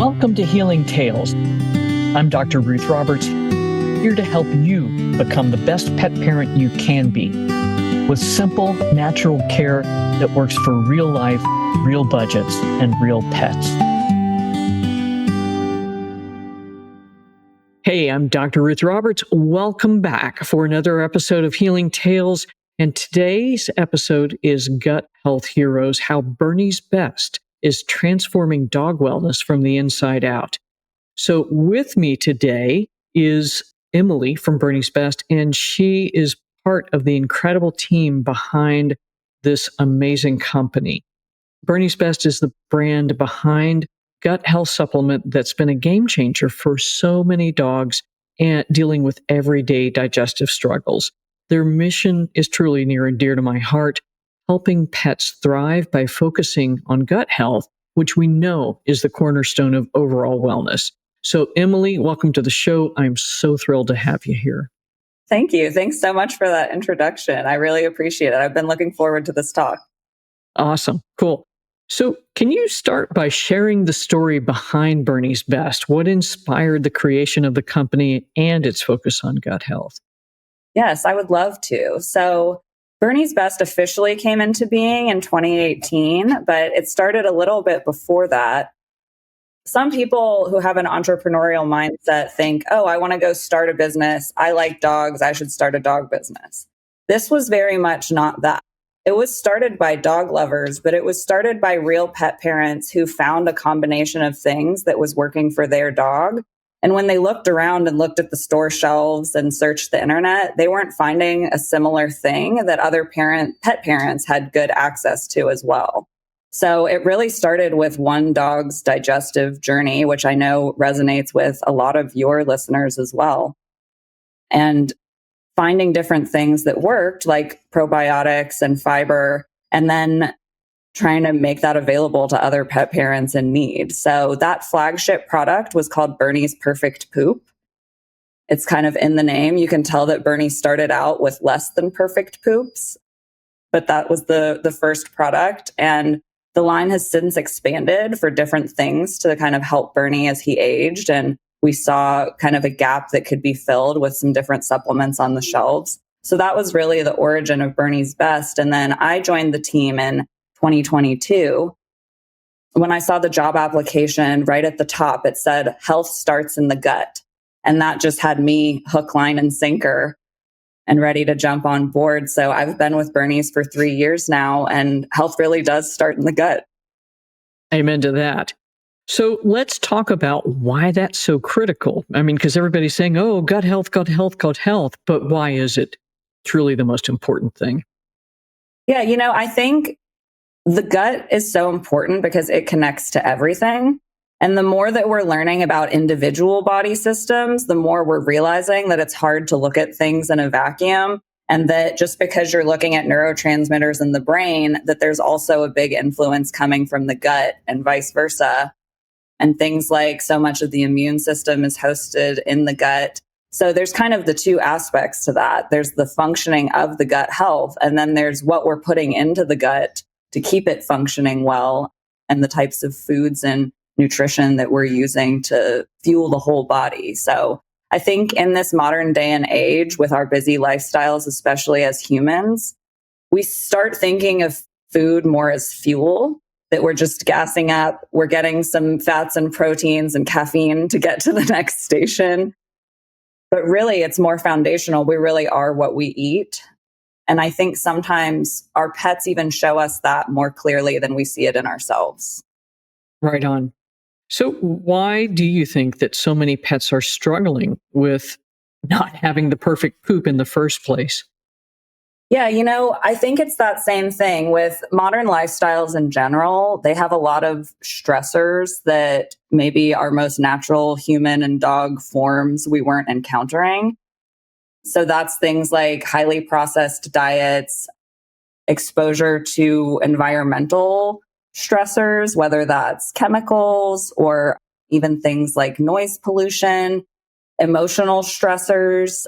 Welcome to Healing Tales. I'm Dr. Ruth Roberts, here to help you become the best pet parent you can be, with simple, natural care that works for real life, real budgets, and real pets. Hey, I'm Dr. Ruth Roberts. Welcome back for another episode of Healing Tales. And today's episode is Gut Health Heroes, how Bernie's Best is transforming dog wellness from the inside out. So with me today is Emily from Bernie's Best, and she is part of the incredible team behind this amazing company. Bernie's Best is the brand behind gut health supplement that's been a game changer for so many dogs and dealing with everyday digestive struggles. Their mission is truly near and dear to my heart, helping pets thrive by focusing on gut health, which we know is the cornerstone of overall wellness. So, Emily, welcome to the show. I'm so thrilled to have you here. Thank you. Thanks so much for that introduction. I really appreciate it. I've been looking forward to this talk. Awesome. Cool. So, can you start by sharing the story behind Bernie's Best? What inspired the creation of the company and its focus on gut health? Yes, I would love to. So, Bernie's Best officially came into being in 2018, but it started a little bit before that. Some people who have an entrepreneurial mindset think, oh, I want to go start a business. I like dogs. I should start a dog business. This was very much not that. It was started by dog lovers, but it was started by real pet parents who found a combination of things that was working for their dog. And when they looked around and looked at the store shelves and searched the internet, they weren't finding a similar thing that other pet parents had good access to as well. So it really started with one dog's digestive journey, which I know resonates with a lot of your listeners as well. And finding different things that worked, like probiotics and fiber, and then trying to make that available to other pet parents in need. So that flagship product was called Bernie's Perfect Poop. It's kind of in the name. You can tell that Bernie started out with less than perfect poops, but that was the first product. And the line has since expanded for different things to kind of help Bernie as he aged. And we saw kind of a gap that could be filled with some different supplements on the shelves. So that was really the origin of Bernie's Best. And then I joined the team in 2022. When I saw the job application right at the top, it said health starts in the gut. And that just had me hook, line, and sinker and ready to jump on board. So I've been with Bernie's for 3 years now, and health really does start in the gut. Amen to that. So let's talk about why that's so critical. I mean, because everybody's saying, oh, gut health, gut health, gut health. But why is it truly the most important thing? Yeah, I think the gut is so important because it connects to everything. And the more that we're learning about individual body systems, the more we're realizing that it's hard to look at things in a vacuum. And that just because you're looking at neurotransmitters in the brain, that there's also a big influence coming from the gut and vice versa. And things like so much of the immune system is hosted in the gut. So there's kind of the two aspects to that. There's the functioning of the gut health, and then there's what we're putting into the gut to keep it functioning well, and the types of foods and nutrition that we're using to fuel the whole body. So I think in this modern day and age, with our busy lifestyles, especially as humans, we start thinking of food more as fuel, that we're just gassing up. We're getting some fats and proteins and caffeine to get to the next station. But really, it's more foundational. We really are what we eat. And I think sometimes our pets even show us that more clearly than we see it in ourselves. Right on. So why do you think that so many pets are struggling with not having the perfect poop in the first place? Yeah, I think it's that same thing with modern lifestyles in general. They have a lot of stressors that maybe our most natural human and dog forms we weren't encountering. So that's things like highly processed diets, exposure to environmental stressors, whether that's chemicals or even things like noise pollution, emotional stressors,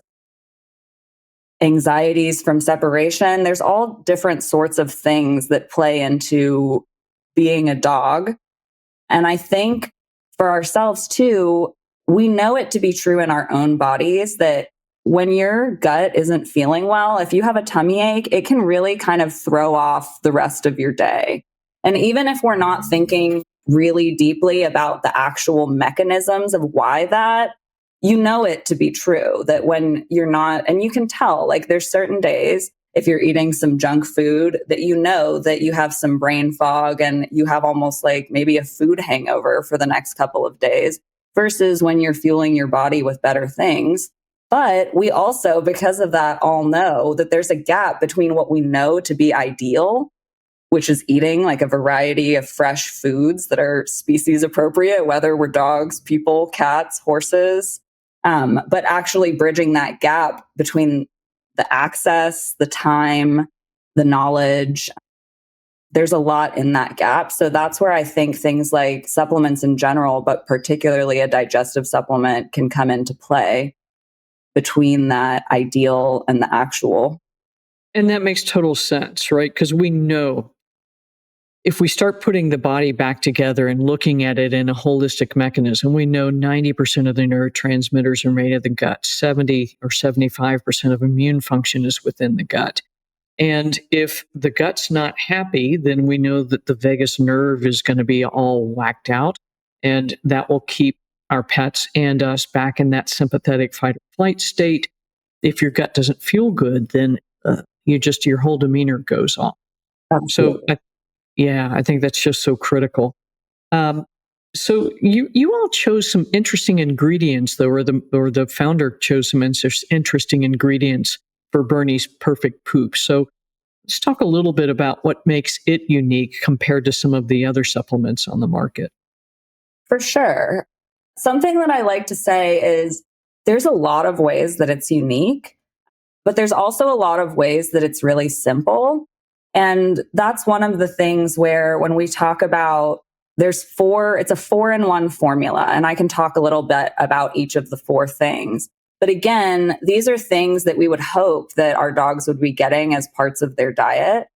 anxieties from separation. There's all different sorts of things that play into being a dog. And I think for ourselves too, we know it to be true in our own bodies that when your gut isn't feeling well, if you have a tummy ache, it can really kind of throw off the rest of your day. And even if we're not thinking really deeply about the actual mechanisms of why that, you know it to be true that when you're not, and you can tell, like there's certain days if you're eating some junk food that you know that you have some brain fog and you have almost like maybe a food hangover for the next couple of days versus when you're fueling your body with better things. But we also, because of that, all know that there's a gap between what we know to be ideal, which is eating like a variety of fresh foods that are species appropriate, whether we're dogs, people, cats, horses, but actually bridging that gap between the access, the time, the knowledge. There's a lot in that gap. So that's where I think things like supplements in general, but particularly a digestive supplement, can come into play between that ideal and the actual. And that makes total sense, right? Because we know if we start putting the body back together and looking at it in a holistic mechanism, we know 90% of the neurotransmitters are made of the gut, 70 or 75% of immune function is within the gut. And if the gut's not happy, then we know that the vagus nerve is going to be all whacked out, and that will keep our pets and us back in that sympathetic fight or flight state. If your gut doesn't feel good, then your whole demeanor goes off. So I think that's just so critical. Um, so you all chose some interesting ingredients, though, or the founder chose some interesting ingredients for Bernie's perfect poop. So let's talk a little bit about what makes it unique compared to some of the other supplements on the market. For sure. Something that I like to say is there's a lot of ways that it's unique, but there's also a lot of ways that it's really simple. And that's one of the things where when we talk about it's a 4-in-1 formula. And I can talk a little bit about each of the 4 things. But again, these are things that we would hope that our dogs would be getting as parts of their diet.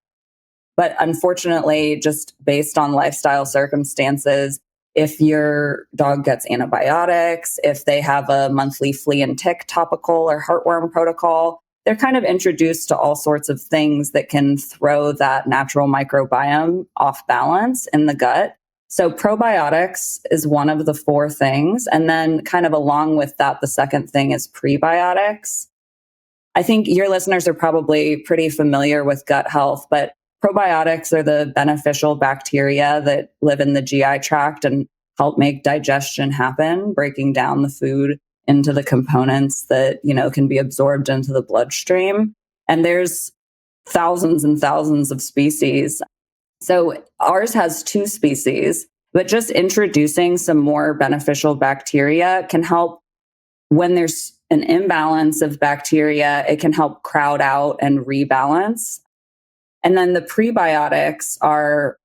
But unfortunately, just based on lifestyle circumstances, if your dog gets antibiotics, if they have a monthly flea and tick topical or heartworm protocol, they're kind of introduced to all sorts of things that can throw that natural microbiome off balance in the gut. So probiotics is one of the 4 things. And then kind of along with that, the second thing is prebiotics. I think your listeners are probably pretty familiar with gut health, but probiotics are the beneficial bacteria that live in the GI tract and help make digestion happen, breaking down the food into the components that, can be absorbed into the bloodstream. And there's thousands and thousands of species. So ours has 2 species, but just introducing some more beneficial bacteria can help. When there's an imbalance of bacteria, it can help crowd out and rebalance. And then the prebiotics are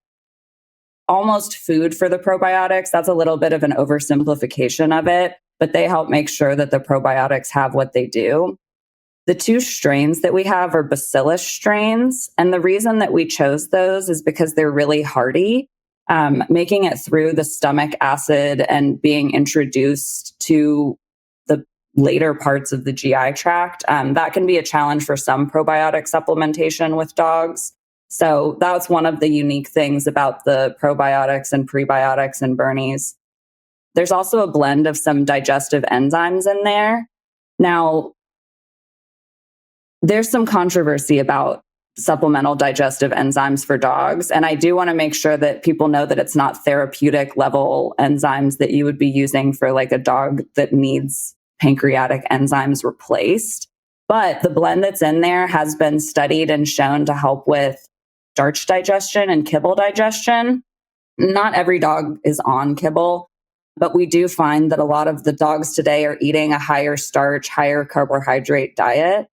almost food for the probiotics. That's a little bit of an oversimplification of it, but they help make sure that the probiotics have what they do. The 2 strains that we have are bacillus strains. And the reason that we chose those is because they're really hardy, making it through the stomach acid and being introduced to the later parts of the GI tract. That can be a challenge for some probiotic supplementation with dogs. So that's one of the unique things about the probiotics and prebiotics in Bernie's. There's also a blend of some digestive enzymes in there. Now, there's some controversy about supplemental digestive enzymes for dogs. And I do want to make sure that people know that it's not therapeutic level enzymes that you would be using for like a dog that needs pancreatic enzymes replaced. But the blend that's in there has been studied and shown to help with starch digestion and kibble digestion. Not every dog is on kibble, but we do find that a lot of the dogs today are eating a higher starch, higher carbohydrate diet.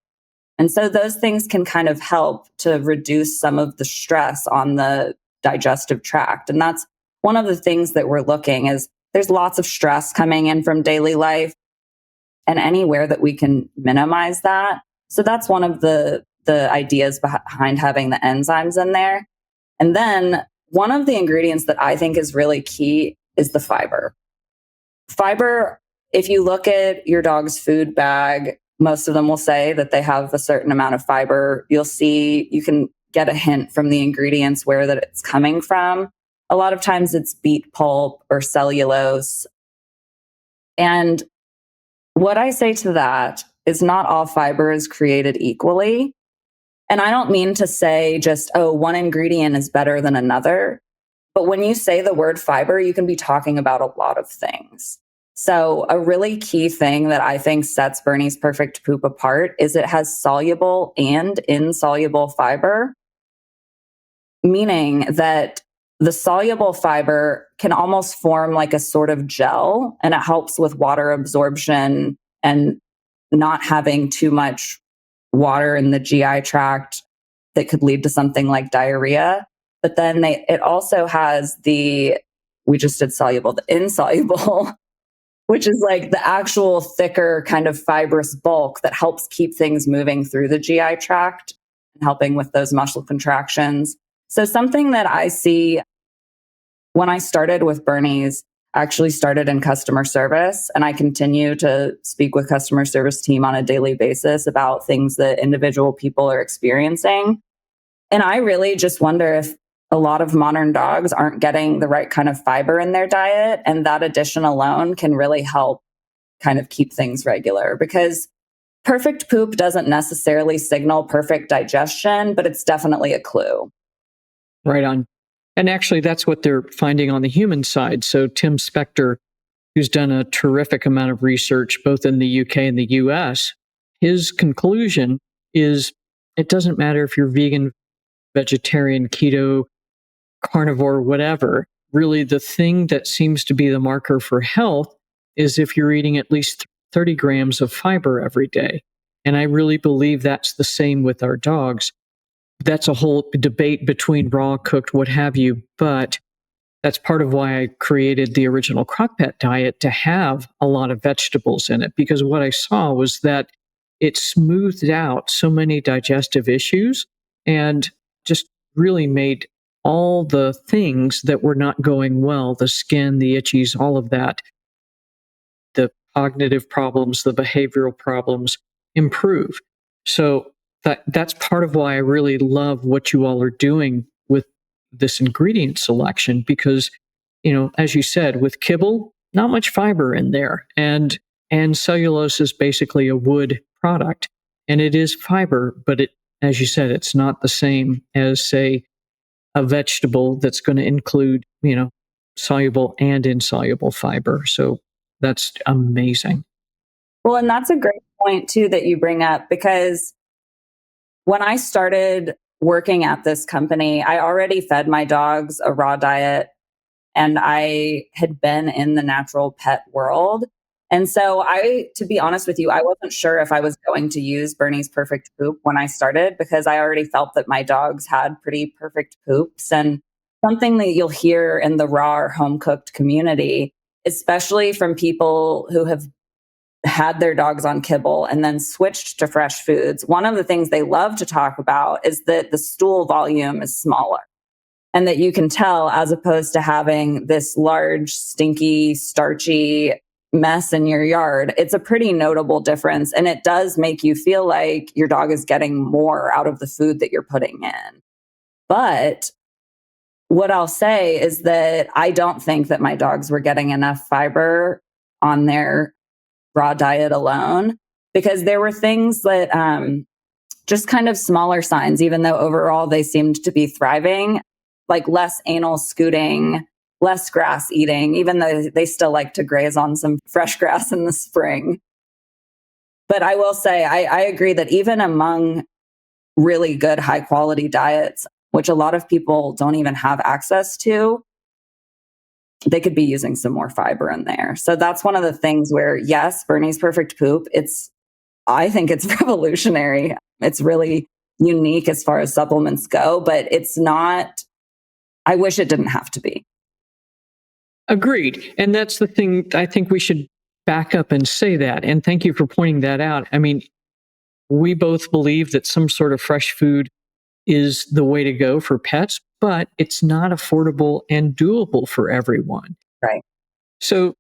And so those things can kind of help to reduce some of the stress on the digestive tract. And that's one of the things that we're looking is there's lots of stress coming in from daily life and anywhere that we can minimize that. So that's one of the ideas behind having the enzymes in there. And then one of the ingredients that I think is really key is the fiber. Fiber, if you look at your dog's food bag, most of them will say that they have a certain amount of fiber. You'll see, you can get a hint from the ingredients where that it's coming from. A lot of times it's beet pulp or cellulose. And what I say to that is not all fiber is created equally. And I don't mean to say just, oh, one ingredient is better than another. But when you say the word fiber, you can be talking about a lot of things. So, a really key thing that I think sets Bernie's Perfect Poop apart is it has soluble and insoluble fiber, meaning that the soluble fiber can almost form like a sort of gel, and it helps with water absorption and not having too much water in the GI tract that could lead to something like diarrhea. But then it also has we just did soluble, the insoluble, which is like the actual thicker kind of fibrous bulk that helps keep things moving through the GI tract and helping with those muscle contractions. So something that I see when I started with Bernie's, I actually started in customer service, and I continue to speak with customer service team on a daily basis about things that individual people are experiencing. And I really just wonder if a lot of modern dogs aren't getting the right kind of fiber in their diet. And that addition alone can really help kind of keep things regular, because perfect poop doesn't necessarily signal perfect digestion, but it's definitely a clue. Right on. And actually, that's what they're finding on the human side. So Tim Spector, who's done a terrific amount of research both in the UK and the US, his conclusion is it doesn't matter if you're vegan, vegetarian, keto, carnivore, whatever. Really, the thing that seems to be the marker for health is if you're eating at least 30 grams of fiber every day. And I really believe that's the same with our dogs. That's a whole debate between raw, cooked, what have you. But that's part of why I created the original Crock-Pot diet, to have a lot of vegetables in it, because what I saw was that it smoothed out so many digestive issues and just really made all the things that were not going well, the skin, the itchies, all of that, the cognitive problems, the behavioral problems, improve. So that's part of why I really love what you all are doing with this ingredient selection, because, as you said, with kibble, not much fiber in there, and cellulose is basically a wood product, and it is fiber, but as you said, it's not the same as, say, a vegetable that's going to include, soluble and insoluble fiber. So that's amazing. Well, and that's a great point too that you bring up, because when I started working at this company, I already fed my dogs a raw diet, and I had been in the natural pet world. And so to be honest with you, I wasn't sure if I was going to use Bernie's Perfect Poop when I started, because I already felt that my dogs had pretty perfect poops. And something that you'll hear in the raw or home cooked community, especially from people who have had their dogs on kibble and then switched to fresh foods, one of the things they love to talk about is that the stool volume is smaller, and that you can tell, as opposed to having this large, stinky, starchy mess in your yard, it's a pretty notable difference. And it does make you feel like your dog is getting more out of the food that you're putting in. But what I'll say is that I don't think that my dogs were getting enough fiber on their raw diet alone, because there were things that just kind of smaller signs, even though overall they seemed to be thriving, like less anal scooting, less grass eating, even though they still like to graze on some fresh grass in the spring. But I will say, I agree that even among really good high quality diets, which a lot of people don't even have access to, they could be using some more fiber in there. So that's one of the things where, yes, Bernie's Perfect Poop, I think it's revolutionary. It's really unique as far as supplements go, but it's not, I wish it didn't have to be. Agreed. And that's the thing. I think we should back up and say that. And thank you for pointing that out. I mean, we both believe that some sort of fresh food is the way to go for pets, but it's not affordable and doable for everyone. Right. So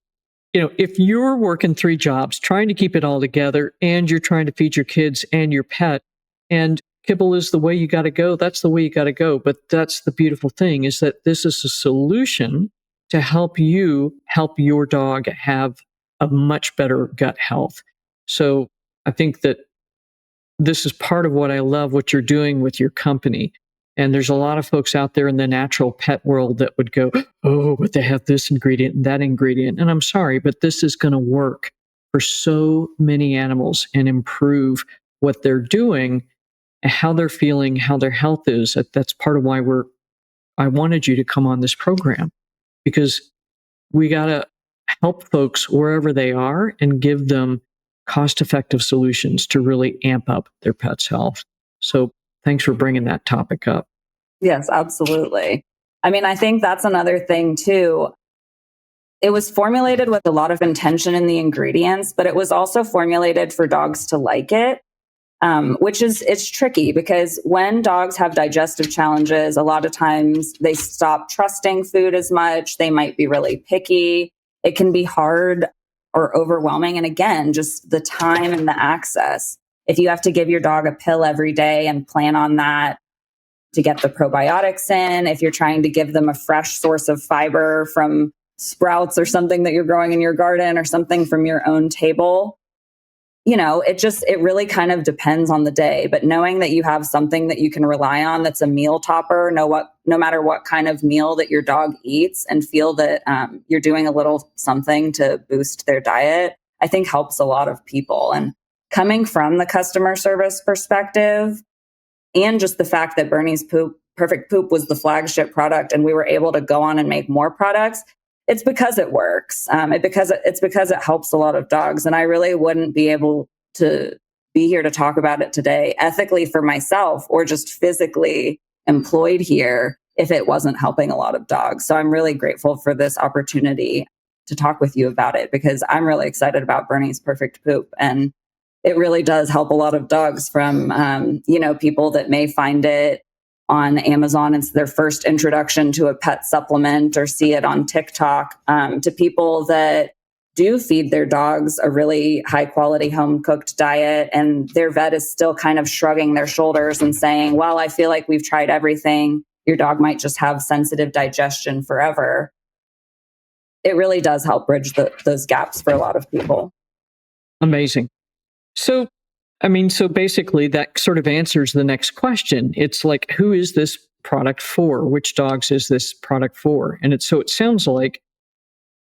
if you're working 3 jobs, trying to keep it all together, and you're trying to feed your kids and your pet, and kibble is the way you got to go, that's the way you got to go. But that's the beautiful thing, is that this is a solution to help you help your dog have a much better gut health. So I think that this is part of what I love what you're doing with your company. And there's a lot of folks out there in the natural pet world that would go, oh, but they have this ingredient and that ingredient. And I'm sorry, but this is going to work for so many animals and improve what they're doing, how they're feeling, how their health is. That's part of why I wanted you to come on this program, because we got to help folks wherever they are and give them cost effective solutions to really amp up their pet's health. So thanks for bringing that topic up. Yes, absolutely. I mean, I think that's another thing too. It was formulated with a lot of intention in the ingredients, but it was also formulated for dogs to like it. Which is, it's tricky because when dogs have digestive challenges, a lot of times they stop trusting food as much. They might be really picky. It can be hard or overwhelming. And again, just the time and the access. If you have to give your dog a pill every day and plan on that to get the probiotics in, if you're trying to give them a fresh source of fiber from sprouts or something that you're growing in your garden or something from your own table, it really kind of depends on the day. But knowing that you have something that you can rely on that's a meal topper, no matter what kind of meal that your dog eats, and feel that you're doing a little something to boost their diet, I think helps a lot of people. And coming from the customer service perspective, and just the fact that Bernie's Perfect Poop was the flagship product and we were able to go on and make more products, it's because it works. It's because it helps a lot of dogs. And I really wouldn't be able to be here to talk about it today ethically for myself or just physically employed here if it wasn't helping a lot of dogs. So I'm really grateful for this opportunity to talk with you about it, because I'm really excited about Bernie's Perfect Poop. And it really does help a lot of dogs, from, people that may find it on Amazon. It's their first introduction to a pet supplement, or see it on TikTok, to people that do feed their dogs a really high quality home cooked diet. And their vet is still kind of shrugging their shoulders and saying, well, I feel like we've tried everything. Your dog might just have sensitive digestion forever. It really does help bridge those gaps for a lot of people. Amazing. So basically that sort of answers the next question. It's like, who is this product for? Which dogs is this product for? And it sounds like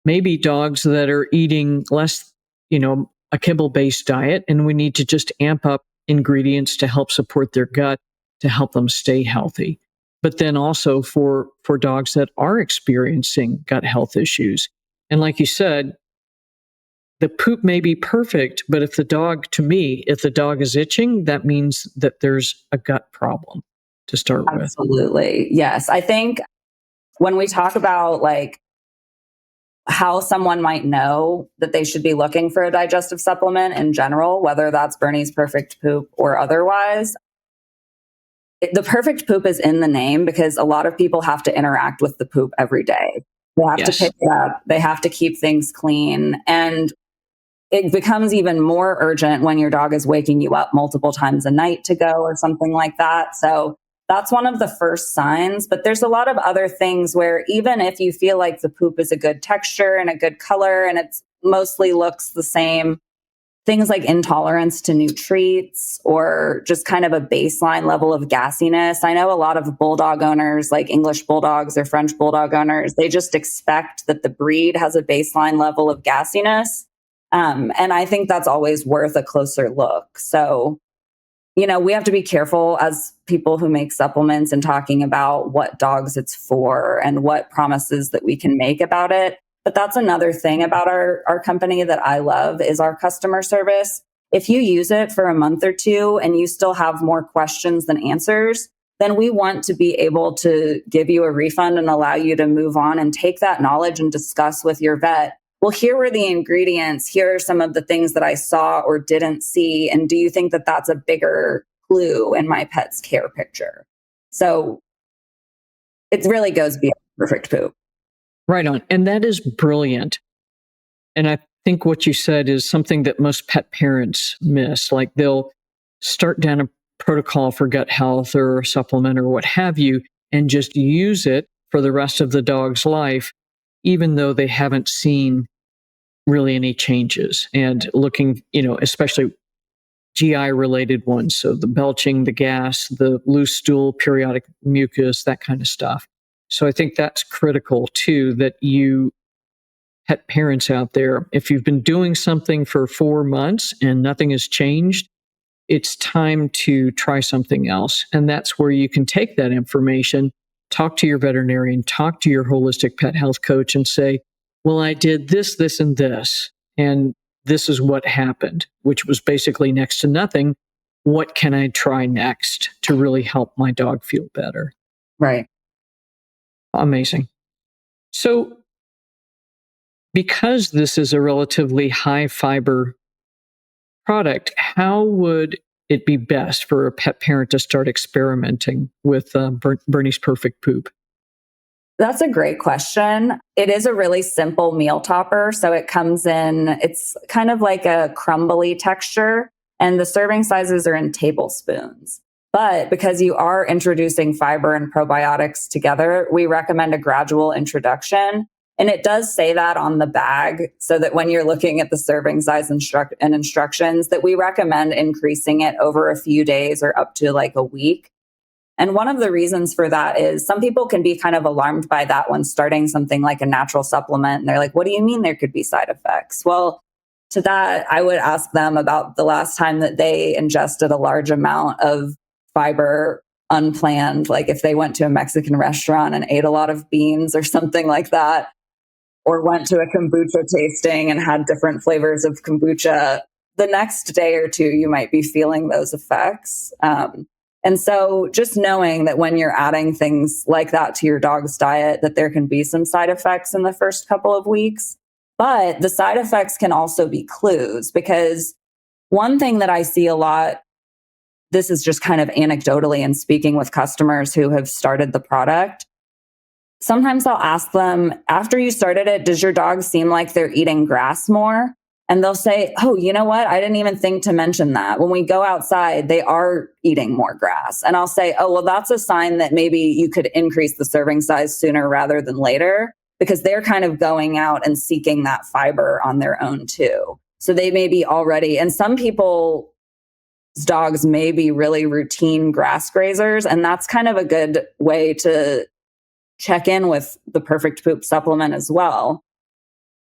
maybe dogs that are eating less, a kibble-based diet, and we need to just amp up ingredients to help support their gut, to help them stay healthy. But then also for dogs that are experiencing gut health issues. And like you said, the poop may be perfect, but if the dog is itching, that means that there's a gut problem to start with. Absolutely. Yes. I think when we talk about like how someone might know that they should be looking for a digestive supplement in general, whether that's Bernie's Perfect Poop or otherwise, the perfect poop is in the name because a lot of people have to interact with the poop every day. They have to pick it up. They have to keep things clean. And it becomes even more urgent when your dog is waking you up multiple times a night to go or something like that. So that's one of the first signs. But there's a lot of other things where even if you feel like the poop is a good texture and a good color and it mostly looks the same, things like intolerance to new treats or just kind of a baseline level of gassiness. I know a lot of bulldog owners, like English bulldogs or French bulldog owners, they just expect that the breed has a baseline level of gassiness. And I think that's always worth a closer look. So, we have to be careful as people who make supplements and talking about what dogs it's for and what promises that we can make about it. But that's another thing about our company that I love is our customer service. If you use it for a month or two and you still have more questions than answers, then we want to be able to give you a refund and allow you to move on and take that knowledge and discuss with your vet. Well, here were the ingredients. Here are some of the things that I saw or didn't see. And do you think that that's a bigger clue in my pet's care picture? So it really goes beyond Perfect Poop. Right on. And that is brilliant. And I think what you said is something that most pet parents miss. Like they'll start down a protocol for gut health or a supplement or what have you, and just use it for the rest of the dog's life, even though they haven't seen really any changes. And looking, especially GI related ones. So the belching, the gas, the loose stool, periodic mucus, that kind of stuff. So I think that's critical too, that you pet parents out there, if you've been doing something for 4 months and nothing has changed, it's time to try something else. And that's where you can take that information, talk to your veterinarian, talk to your holistic pet health coach and say, well, I did this, this, and this, and this is what happened, which was basically next to nothing. What can I try next to really help my dog feel better? Right. Amazing. So, because this is a relatively high fiber product, how would it be best for a pet parent to start experimenting with Bernie's Perfect Poop? That's a great question. It is a really simple meal topper. So it comes in, it's kind of like a crumbly texture, and the serving sizes are in tablespoons. But because you are introducing fiber and probiotics together, we recommend a gradual introduction. And it does say that on the bag, so that when you're looking at the serving size and instructions, that we recommend increasing it over a few days or up to like a week. And one of the reasons for that is some people can be kind of alarmed by that when starting something like a natural supplement. And they're like, what do you mean there could be side effects? Well, to that, I would ask them about the last time that they ingested a large amount of fiber unplanned, like if they went to a Mexican restaurant and ate a lot of beans or something like that, or went to a kombucha tasting and had different flavors of kombucha. The next day or two, you might be feeling those effects. And so just knowing that when you're adding things like that to your dog's diet, that there can be some side effects in the first couple of weeks. But the side effects can also be clues, because one thing that I see a lot, this is just kind of anecdotally and speaking with customers who have started the product. Sometimes I'll ask them, after you started it, does your dog seem like they're eating grass more? And they'll say, oh, you know what? I didn't even think to mention that. When we go outside, they are eating more grass. And I'll say, oh, well, that's a sign that maybe you could increase the serving size sooner rather than later, because they're kind of going out and seeking that fiber on their own too. So they may be already, and some people's dogs may be really routine grass grazers. And that's kind of a good way to check in with the Perfect Poop supplement as well,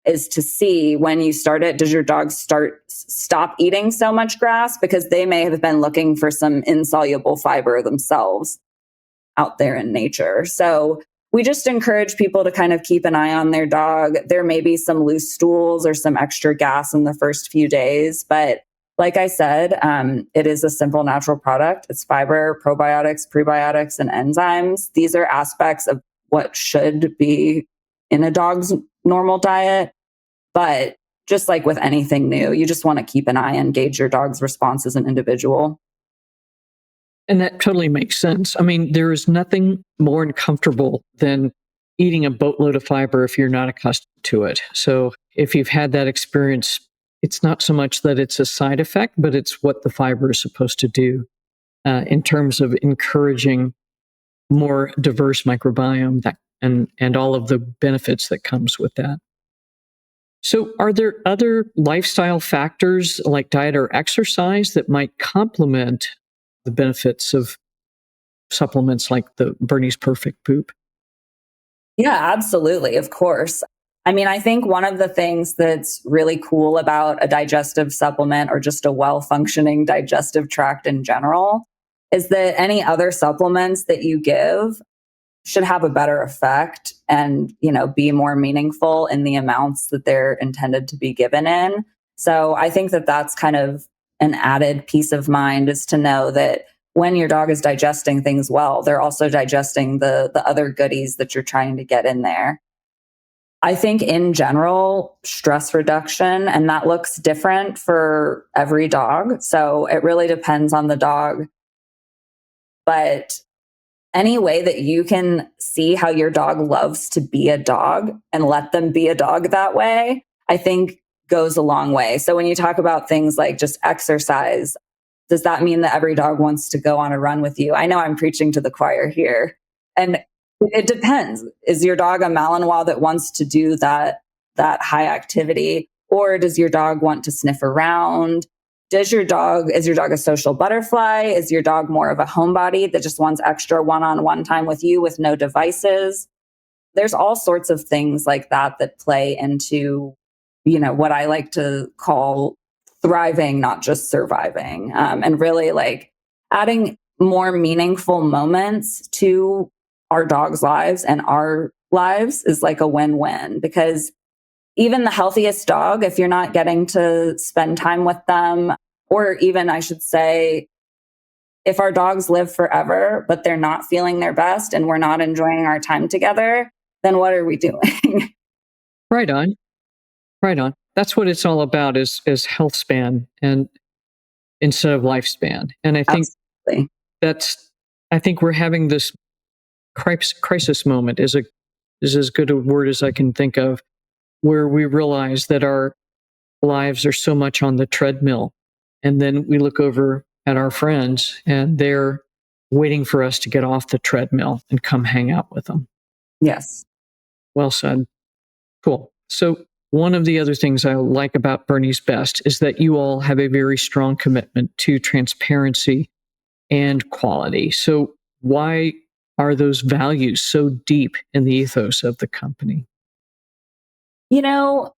is to see when you start it, does your dog stop eating so much grass? Because they may have been looking for some insoluble fiber themselves out there in nature. So we just encourage people to kind of keep an eye on their dog. There may be some loose stools or some extra gas in the first few days, but like I said, it is a simple natural product. It's fiber, probiotics, prebiotics, and enzymes. These are aspects of what should be in a dog's normal diet. But just like with anything new, you just want to keep an eye and gauge your dog's response as an individual. And that totally makes sense. I mean, there is nothing more uncomfortable than eating a boatload of fiber if you're not accustomed to it. So if you've had that experience, it's not so much that it's a side effect, but it's what the fiber is supposed to do in terms of encouraging more diverse microbiome and all of the benefits that comes with that. So are there other lifestyle factors like diet or exercise that might complement the benefits of supplements like the Bernie's Perfect Poop? Yeah, absolutely. Of course. I mean, I think one of the things that's really cool about a digestive supplement, or just a well functioning digestive tract in general, is that any other supplements that you give should have a better effect and, be more meaningful in the amounts that they're intended to be given in. So I think that that's kind of an added peace of mind, is to know that when your dog is digesting things well, they're also digesting the other goodies that you're trying to get in there. I think in general, stress reduction, and that looks different for every dog. So it really depends on the dog. But any way that you can see how your dog loves to be a dog and let them be a dog that way, I think goes a long way. So when you talk about things like just exercise, does that mean that every dog wants to go on a run with you? I know I'm preaching to the choir here. And it depends. Is your dog a Malinois that wants to do that high activity? Or does your dog want to sniff around? Is your dog a social butterfly? Is your dog more of a homebody that just wants extra one-on-one time with you with no devices? There's all sorts of things like that that play into, what I like to call thriving, not just surviving. And really like adding more meaningful moments to our dogs' lives and our lives is like a win-win, because even the healthiest dog, if you're not getting to spend time with them, or even I should say, if our dogs live forever, but they're not feeling their best and we're not enjoying our time together, then what are we doing? Right on. Right on. That's what it's all about is health span and instead of lifespan. And Absolutely. that's I think we're having this crisis moment is as good a word as I can think of, where we realize that our lives are so much on the treadmill. And then we look over at our friends and they're waiting for us to get off the treadmill and come hang out with them. Yes. Well said. Cool. So, one of the other things I like about Bernie's Best is that you all have a very strong commitment to transparency and quality. So, why are those values so deep in the ethos of the company? You know,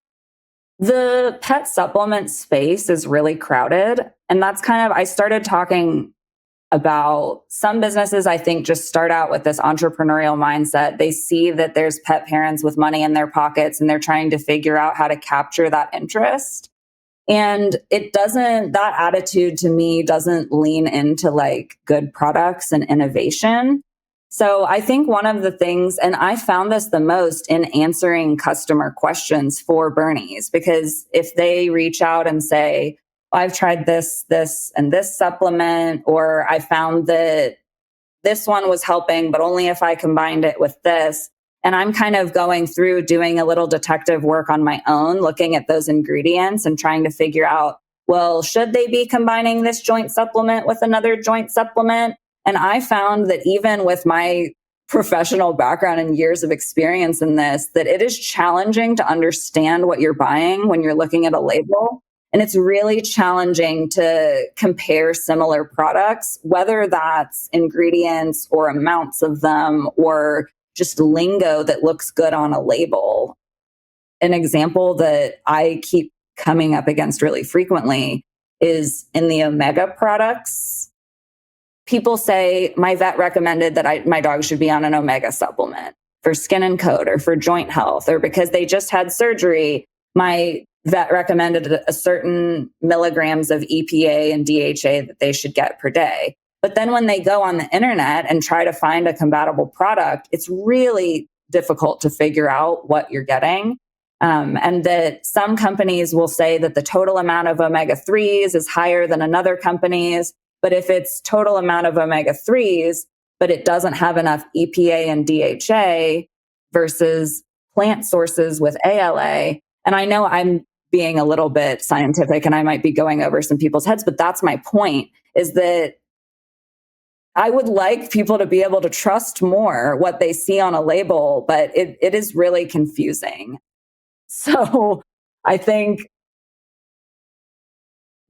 the pet supplement space is really crowded. And that's I started talking about some businesses, I think, just start out with this entrepreneurial mindset. They see that there's pet parents with money in their pockets and they're trying to figure out how to capture that interest. And that attitude to me doesn't lean into like good products and innovation. So I think one of the things, and I found this the most in answering customer questions for Bernie's, because if they reach out and say, I've tried this, and this supplement, or I found that this one was helping, but only if I combined it with this. And I'm kind of going through doing a little detective work on my own, looking at those ingredients and trying to figure out, well, should they be combining this joint supplement with another joint supplement? And I found that even with my professional background and years of experience in this, that it is challenging to understand what you're buying when you're looking at a label. And it's really challenging to compare similar products, whether that's ingredients or amounts of them or just lingo that looks good on a label. An example that I keep coming up against really frequently is in the omega products. People say my vet recommended that my dog should be on an omega supplement for skin and coat or for joint health, or because they just had surgery, my vet recommended a certain milligrams of EPA and DHA that they should get per day. But then when they go on the internet and try to find a compatible product, it's really difficult to figure out what you're getting. And that some companies will say that the total amount of omega-3s is higher than another company's. But if it's total amount of omega-3s, but it doesn't have enough EPA and DHA versus plant sources with ALA, and I know I'm being a little bit scientific and I might be going over some people's heads, but that's my point, is that I would like people to be able to trust more what they see on a label, but it is really confusing. So I think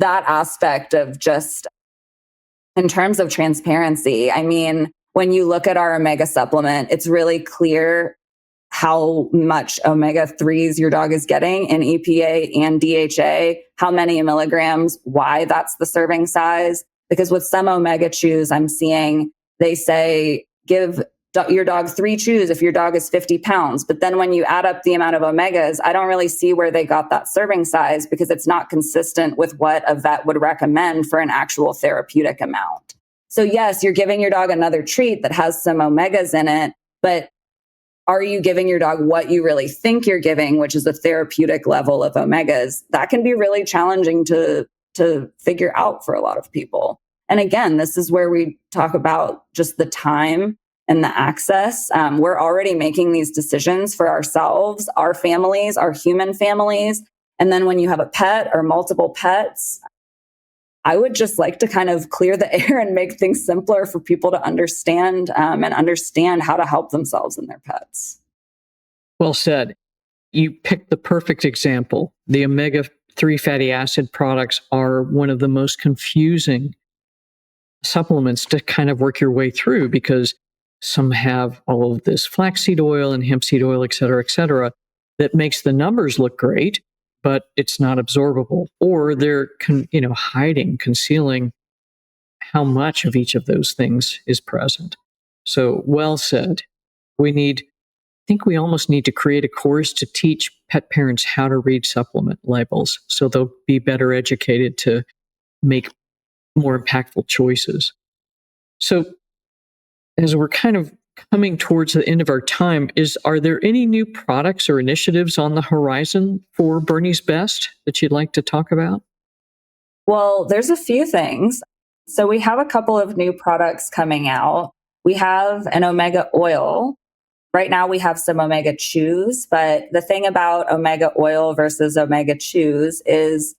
that aspect of just in terms of transparency, I mean, when you look at our omega supplement, it's really clear how much omega-3s your dog is getting in EPA and DHA, how many milligrams, why that's the serving size. Because with some omega chews, I'm seeing they say give your dog 3 chews if your dog is 50 pounds. But then when you add up the amount of omegas, I don't really see where they got that serving size, because it's not consistent with what a vet would recommend for an actual therapeutic amount. So yes, you're giving your dog another treat that has some omegas in it, but are you giving your dog what you really think you're giving, which is a therapeutic level of omegas? That can be really challenging to figure out for a lot of people. And again, this is where we talk about just the time and the access. We're already making these decisions for ourselves, our families, our human families. And then when you have a pet or multiple pets, I would just like to kind of clear the air and make things simpler for people to understand and understand how to help themselves and their pets. Well said. You picked the perfect example. The omega-3 fatty acid products are one of the most confusing supplements to kind of work your way through because some have all of this flaxseed oil and hemp seed oil, et cetera, that makes the numbers look great, but it's not absorbable. Or they're hiding, concealing how much of each of those things is present. So well said. I think we almost need to create a course to teach pet parents how to read supplement labels so they'll be better educated to make more impactful choices. So, as we're kind of coming towards the end of our time, are there any new products or initiatives on the horizon for Bernie's Best that you'd like to talk about? Well, there's a few things. So we have a couple of new products coming out. We have an omega oil. Right now we have some omega chews, but the thing about omega oil versus omega chews is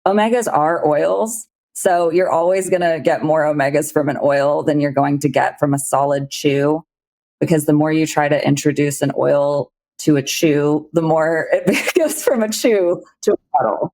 omegas are oils. So you're always going to get more omegas from an oil than you're going to get from a solid chew, because the more you try to introduce an oil to a chew, the more it goes from a chew to a bottle.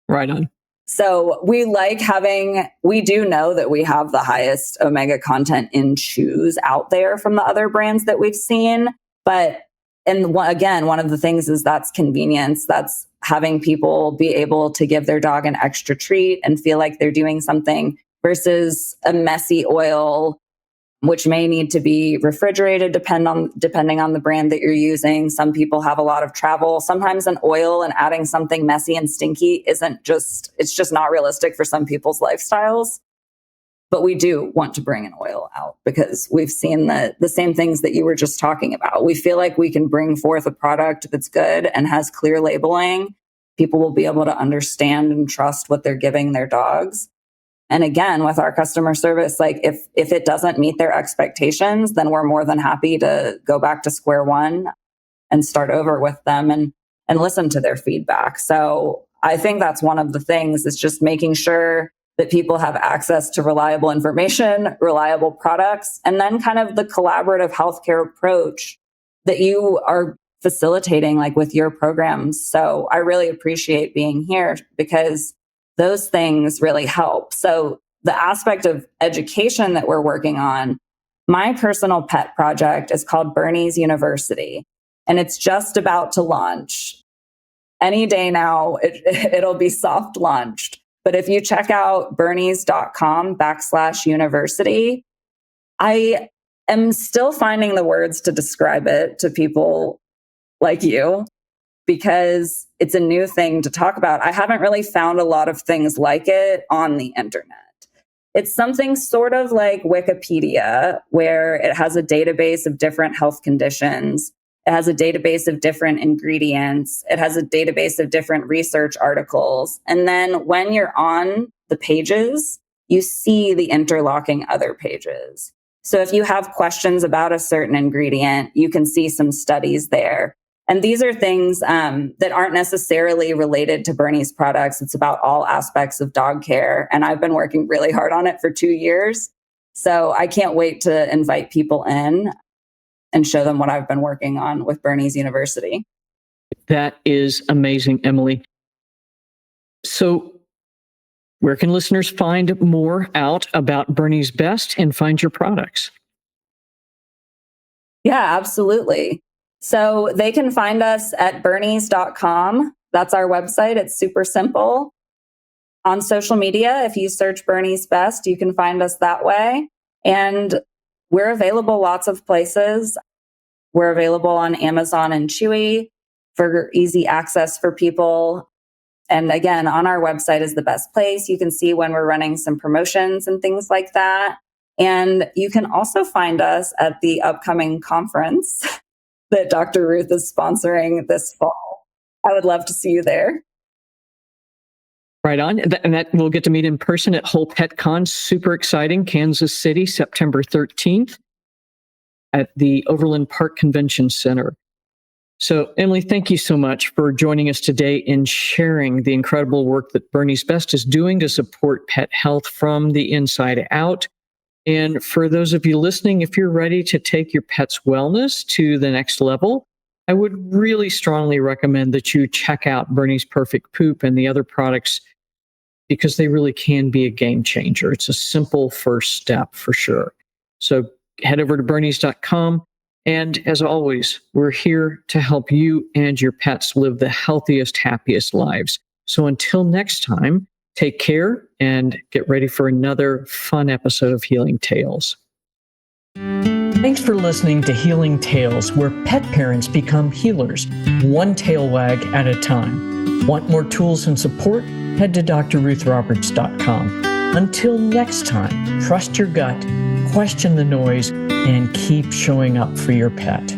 Right on. So we do know that we have the highest omega content in chews out there from the other brands that we've seen. Again, one of the things is that's convenience. That's having people be able to give their dog an extra treat and feel like they're doing something versus a messy oil, which may need to be refrigerated depending on the brand that you're using. Some people have a lot of travel. Sometimes an oil and adding something messy and stinky it's just not realistic for some people's lifestyles. But we do want to bring an oil out because we've seen the same things that you were just talking about. We feel like we can bring forth a product that's good and has clear labeling. People will be able to understand and trust what they're giving their dogs. And again, with our customer service, like if it doesn't meet their expectations, then we're more than happy to go back to square one and start over with them and listen to their feedback. So I think that's one of the things, is just making sure that people have access to reliable information, reliable products, and then kind of the collaborative healthcare approach that you are facilitating, like with your programs. So I really appreciate being here because those things really help. So the aspect of education that we're working on, my personal pet project is called Bernie's University, and it's just about to launch. Any day now, it'll be soft launched. But if you check out bernies.com/university, I am still finding the words to describe it to people like you, because it's a new thing to talk about. I haven't really found a lot of things like it on the internet. It's something sort of like Wikipedia, where it has a database of different health conditions. It has a database of different ingredients. It has a database of different research articles. And then when you're on the pages, you see the interlocking other pages. So if you have questions about a certain ingredient, you can see some studies there. And these are things that aren't necessarily related to Bernie's products. It's about all aspects of dog care. And I've been working really hard on it for 2 years. So I can't wait to invite people in and show them what I've been working on with Bernie's University. That is amazing, Emily. So where can listeners find more out about Bernie's Best and find your products? Yeah, absolutely. So they can find us at bernies.com. That's our website. It's super simple. On social media, if you search Bernie's Best, you can find us that way. And we're available lots of places. We're available on Amazon and Chewy for easy access for people. And again, on our website is the best place. You can see when we're running some promotions and things like that. And you can also find us at the upcoming conference that Dr. Ruth is sponsoring this fall. I would love to see you there. Right on. And that we'll get to meet in person at Whole Pet Con. Super exciting. Kansas City, September 13th at the Overland Park Convention Center. So, Emily, thank you so much for joining us today and sharing the incredible work that Bernie's Best is doing to support pet health from the inside out. And for those of you listening, if you're ready to take your pet's wellness to the next level, I would really strongly recommend that you check out Bernie's Perfect Poop and the other products because they really can be a game changer. It's a simple first step for sure. So head over to bernies.com. And as always, we're here to help you and your pets live the healthiest, happiest lives. So until next time, take care and get ready for another fun episode of Healing Tales. Thanks for listening to Healing Tales, where pet parents become healers, one tail wag at a time. Want more tools and support? Head to drruthroberts.com. Until next time, trust your gut, question the noise, and keep showing up for your pet.